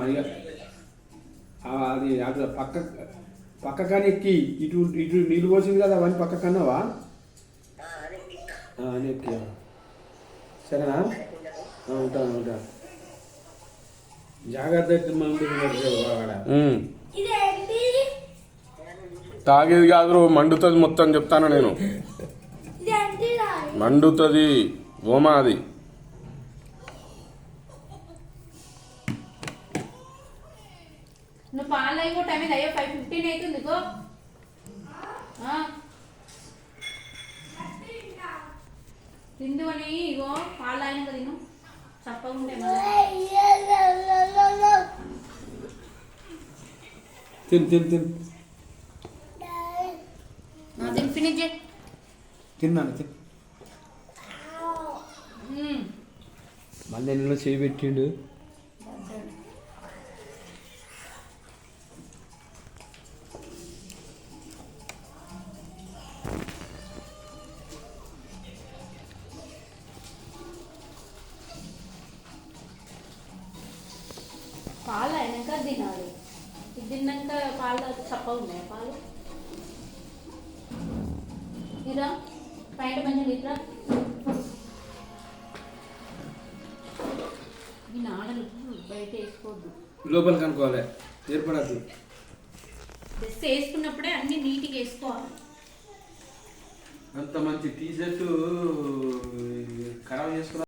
ఇక అది అటు పక్క కానీ ఎక్కి ఇటు ఇటు నీళ్ళు పోసింది కదా అవన్నీ పక్క కన్నావా అని ఎక్కి సరేనా ఉంటాను జాగ్రత్త తాగేది కాదు మండుతుంది మొత్తం చెప్తాను నేను మండుతుంది ఓమా అది నువ్వు పాలు అయిపో టైం అయ్యో 5:15 అవుతుంది గో తిందు అని ఇగో పాలు అయినాక తిను చప్పగా ఉంటే తిని ఫినిష్ చేయి తిన్నాను మళ్ళీ ఎన్నో చేయి పెట్టిండు పాలు అయినాక తినాలి తిన్నాక పాలు చప్పగా ఉన్నాయి పాలు ఇరా బయట మంచిగా ఇట్లా ఈ నాడలు బయట వేసుకోవద్దు లోపల కనుక్కోవాలి ఏర్పడద్దు జస్ట్ వేసుకున్నప్పుడే అన్ని నీట్గా వేసుకోవాలి అంత మంచి టీ షర్టు ఖరాబ్ చేసుకున్నా